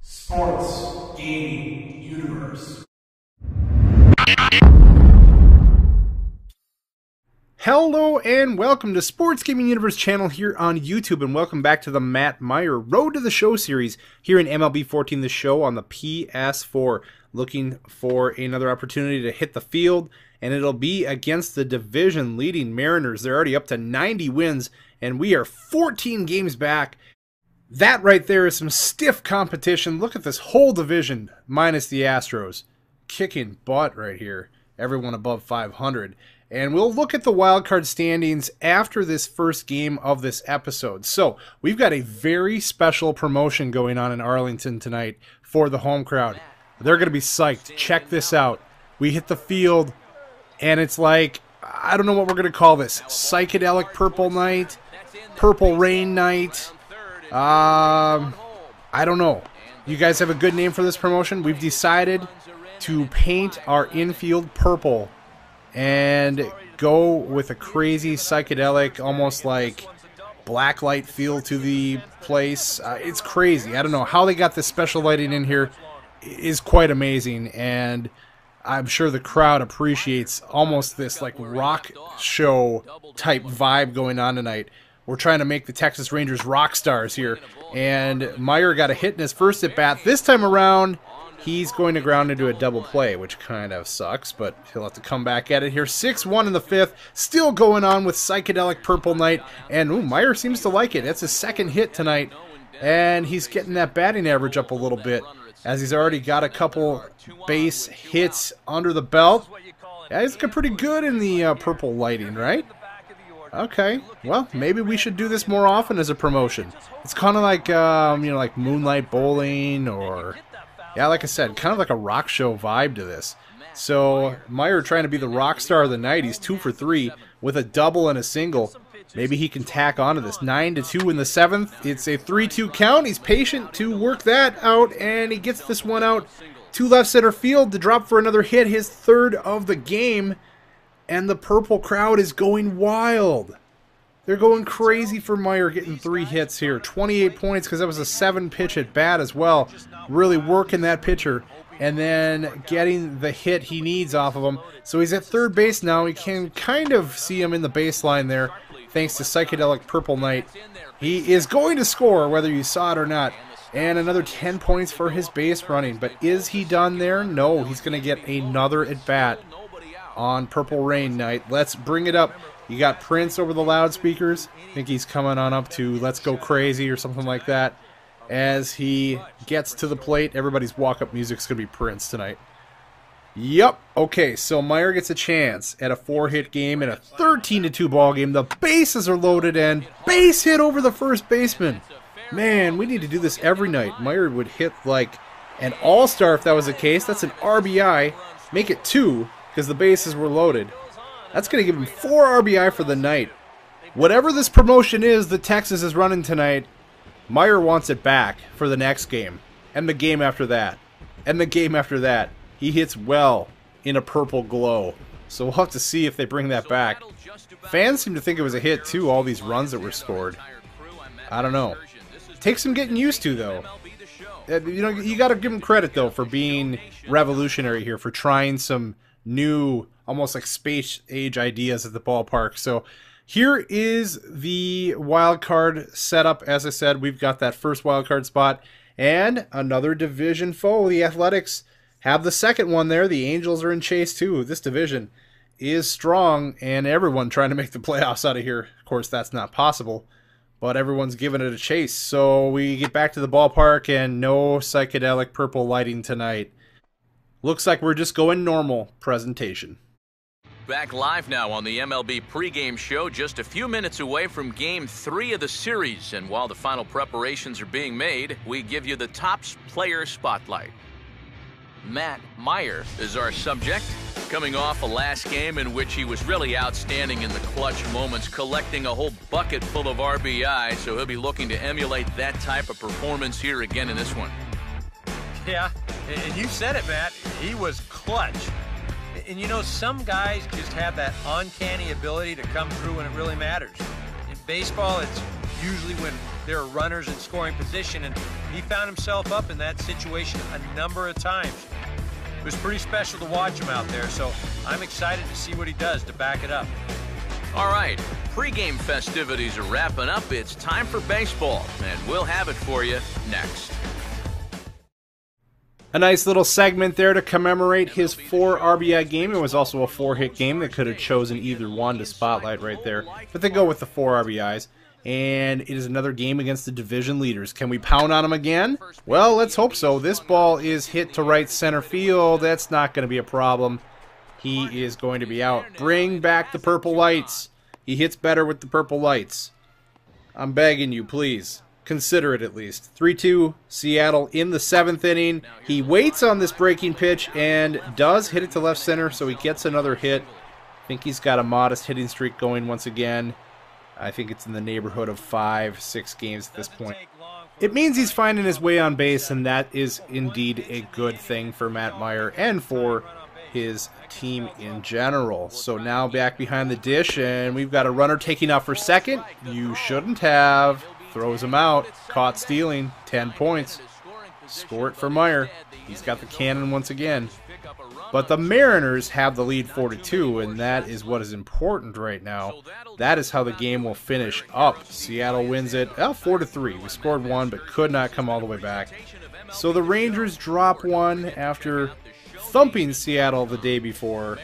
Sports Gaming Universe. Hello and welcome to Sports Gaming Universe channel here on YouTube, and welcome back to the Matt Myer Road to the Show series here in MLB 14, the show on the PS4. Looking for another opportunity to hit the field, and it'll be against the division leading Mariners. They're already up to 90 wins, and we are 14 games back. That right there is some stiff competition. Look at this whole division, minus the Astros. Kicking butt right here. Everyone above 500. And we'll look at the wildcard standings after this first game of this episode. So, we've got a very special promotion going on in Arlington tonight for the home crowd. They're going to be psyched. Check this out. We hit the field, and it's like, I don't know what we're going to call this. Psychedelic Purple Night? Purple Rain Night? I don't know. You guys have a good name for this promotion? We've decided to paint our infield purple and go with a crazy psychedelic, almost like blacklight feel to the place. It's crazy. I don't know how they got this special lighting in here. Is quite amazing, and I'm sure the crowd appreciates almost this like rock show type vibe going on tonight. We're trying to make the Texas Rangers rock stars here, and Myer got a hit in his first at bat. This time around, he's going to ground into a double play, which kind of sucks, but he'll have to come back at it here. 6-1 in the fifth, still going on with Psychedelic Purple Night, and ooh, Myer seems to like it. That's his second hit tonight, and he's getting that batting average up a little bit, as he's already got a couple base hits under the belt. Yeah, he's looking pretty good in the purple lighting, right? Okay, well, maybe we should do this more often as a promotion. It's kind of like, you know, like Moonlight Bowling, or, yeah, like I said, kind of like a rock show vibe to this. So, Myer trying to be the rock star of the night. He's 2 for 3 with a double and a single. Maybe he can tack onto this. 9-2 in the seventh. It's a 3-2 count. He's patient to work that out, and he gets this one out to left center field to drop for another hit, his third of the game. And the purple crowd is going wild. They're going crazy for Myer, getting 3 hits here. 28 points because that was a 7-pitch at bat as well. Really working that pitcher, and then getting the hit he needs off of him. So he's at third base now. You can kind of see him in the baseline there, thanks to Psychedelic Purple Night. He is going to score, whether you saw it or not. And another 10 points for his base running. But is he done there? No, he's going to get another at bat on Purple Rain Night. Let's bring it up. You got Prince over the loudspeakers. I think he's coming on up to Let's Go Crazy or something like that. As he gets to the plate, everybody's walk-up music's going to be Prince tonight. Yep. Okay, so Myer gets a chance at a 4-hit game in a 13-2 ball game. The bases are loaded and base hit over the first baseman. Man, we need to do this every night. Myer would hit like an all-star if that was the case. That's an RBI. Make it 2 because the bases were loaded. That's going to give him 4 RBI for the night. Whatever this promotion is that Texas is running tonight, Myer wants it back for the next game. And the game after that. And the game after that. He hits well in a purple glow. So we'll have to see if they bring that back. Fans seem to think it was a hit too, all these runs that were scored. I don't know. Takes some getting used to, though. You know, you got to give him credit, though, for being revolutionary here, for trying some new, almost like space age ideas at the ballpark. So here is the wild card setup. As I said, we've got that first wild card spot and another division foe. The Athletics have the second one there. The Angels are in chase too. This division is strong, and everyone trying to make the playoffs out of here. Of course, that's not possible, but everyone's giving it a chase. So we get back to the ballpark, and no psychedelic purple lighting tonight. Looks like we're just going normal presentation. Back live now on the MLB pregame show, just a few minutes away from Game 3 of the series. And while the final preparations are being made, we give you the top player spotlight. Matt Myer is our subject, coming off a last game in which he was really outstanding in the clutch moments, collecting a whole bucket full of RBI, so he'll be looking to emulate that type of performance here again in this one. Yeah, and you said it, Matt. He was clutch. And you know, some guys just have that uncanny ability to come through when it really matters. In baseball, it's usually when there are runners in scoring position, and he found himself up in that situation a number of times. It was pretty special to watch him out there, so I'm excited to see what he does to back it up. All right, pregame festivities are wrapping up. It's time for baseball, and we'll have it for you next. A nice little segment there to commemorate his 4 RBI game. It was also a 4-hit game. They could have chosen either one to spotlight right there, but they go with the 4 RBIs. And it is another game against the division leaders. Can we pound on them again? Well, let's hope so. This ball is hit to right center field. That's not going to be a problem. He is going to be out. Bring back the purple lights. He hits better with the purple lights. I'm begging you, please. Consider it at least. 3-2 Seattle in the 7th inning. He waits on this breaking pitch and does hit it to left center, so he gets another hit. I think he's got a modest hitting streak going once again. I think it's in the neighborhood of 5-6 games at this point. It means he's finding his way on base, and that is indeed a good thing for Matt Myer and for his team in general. So now back behind the dish, and we've got a runner taking off for second. You shouldn't have. Throws him out. Caught stealing. 10 points. Score it for Myer. He's got the cannon once again. But the Mariners have the lead 4-2, and that is what is important right now. That is how the game will finish up. Seattle wins it 4-3. We scored 1, but could not come all the way back. So the Rangers drop 1 after thumping Seattle the day before.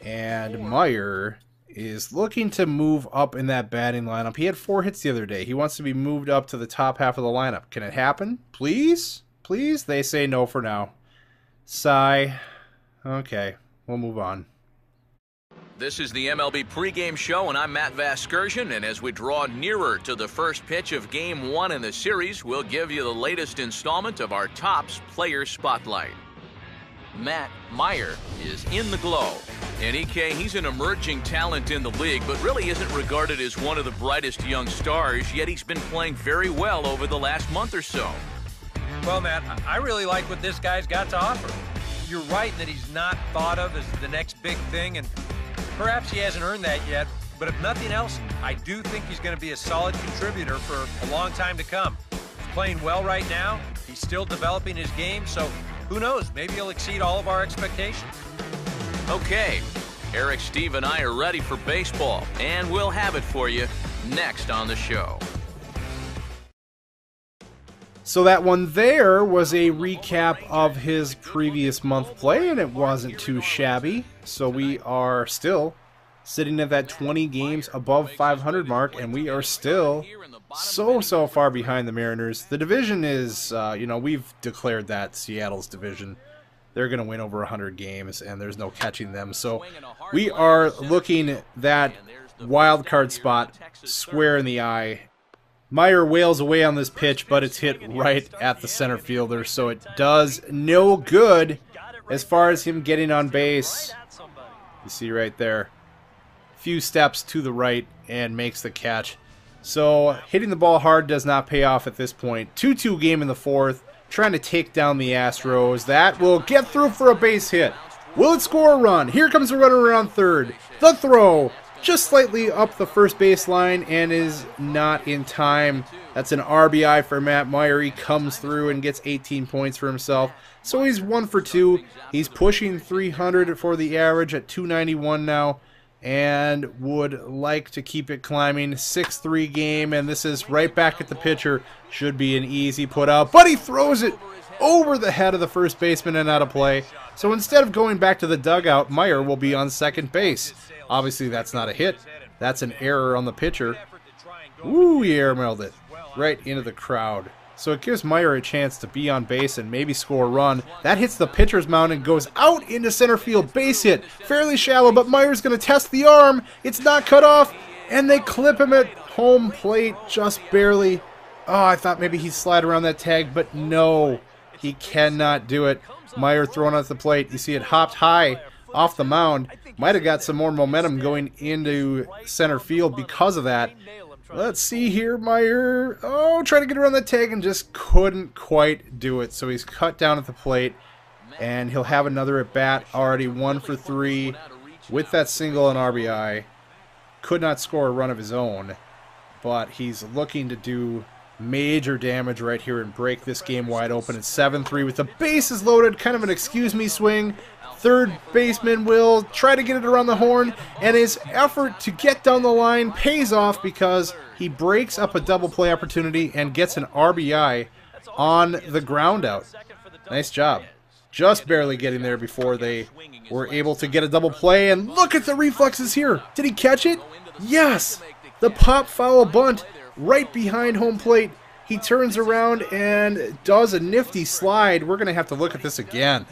And Myer is looking to move up in that batting lineup. He had 4 hits the other day. He wants to be moved up to the top half of the lineup. Can it happen? Please? Please? They say no for now. Sigh. Okay, we'll move on. This is the MLB pregame show, and I'm Matt Vasgersian, and as we draw nearer to the first pitch of Game 1 in the series, we'll give you the latest installment of our Topps Player Spotlight. Matt Myer is in the glow. And EK, he's an emerging talent in the league, but really isn't regarded as one of the brightest young stars, yet he's been playing very well over the last month or so. Well, Matt, I really like what this guy's got to offer. You're right that he's not thought of as the next big thing, and perhaps he hasn't earned that yet, but if nothing else, I do think he's going to be a solid contributor for a long time to come. He's playing well right now. He's still developing his game, so who knows? Maybe he'll exceed all of our expectations. Okay, Eric, Steve, and I are ready for baseball, and we'll have it for you next on the show. So that one there was a recap of his previous month play, and it wasn't too shabby. So we are still sitting at that 20 games above 500 mark, and we are still so far behind the Mariners. The division is, we've declared that Seattle's division. They're going to win over 100 games, and there's no catching them. So we are looking that wild card spot square in the eye. Myer wails away on this pitch, but it's hit right at the center fielder, so it does no good as far as him getting on base. You see right there. Few steps to the right and makes the catch. So hitting the ball hard does not pay off at this point. 2-2 game in the 4th. Trying to take down the Astros. That will get through for a base hit. Will it score a run? Here comes the runner around third. The throw. Just slightly up the first base line and is not in time. That's an RBI for Matt Myer. He comes through and gets 18 points for himself. So he's 1 for 2. He's pushing 300 for the average at 291 now, and would like to keep it climbing. 6-3 game, and this is right back at the pitcher. Should be an easy put out, but he throws it over the head of the first baseman and out of play. So instead of going back to the dugout, Myer will be on second base. Obviously, that's not a hit. That's an error on the pitcher. Ooh, he airmailed it right into the crowd. So it gives Myer a chance to be on base and maybe score a run. That hits the pitcher's mound and goes out into center field. Base hit. Fairly shallow, but Myer's going to test the arm. It's not cut off, and they clip him at home plate just barely. Oh, I thought maybe he'd slide around that tag, but no. He cannot do it. Myer thrown at the plate. You see it hopped high off the mound. Might have got some more momentum going into center field because of that. Let's see here, Myer. Oh, trying to get around the tag and just couldn't quite do it. So he's cut down at the plate, and he'll have another at bat. Already 1 for 3 with that single and RBI. Could not score a run of his own, but he's looking to do Major damage right here and break this game wide open. It's 7-3 with the bases loaded. Kind of an excuse me swing. Third baseman will try to get it around the horn, and his effort to get down the line pays off because he breaks up a double play opportunity and gets an RBI on the ground out. Nice job. Just barely getting there before they were able to get a double play, and look at the reflexes here. Did he catch it? Yes! The pop foul bunt right behind home plate. He turns around and does a nifty slide. We're going to have to look at this again.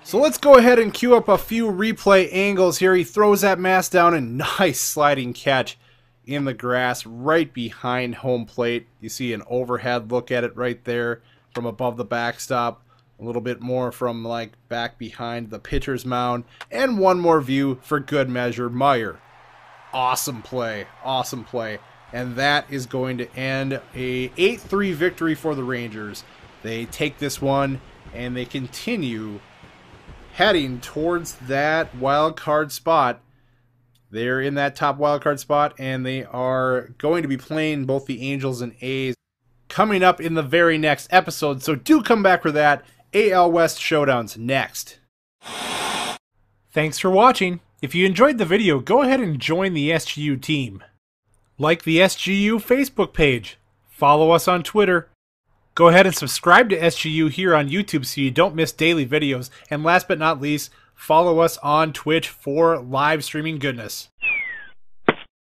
So let's go ahead and cue up a few replay angles here. He throws that mass down, and nice sliding catch in the grass right behind home plate. You see an overhead look at it right there from above the backstop. A little bit more from like back behind the pitcher's mound. And one more view for good measure, Myer. Awesome play. Awesome play. And that is going to end a 8-3 victory for the Rangers. They take this one and they continue heading towards that wild card spot. They're in that top wild card spot, and they are going to be playing both the Angels and A's coming up in the very next episode. So do come back for that. AL West Showdown's next. Thanks for watching. If you enjoyed the video, go ahead and join the SGU team. Like the SGU Facebook page. Follow us on Twitter. Go ahead and subscribe to SGU here on YouTube so you don't miss daily videos. And last but not least, follow us on Twitch for live streaming goodness.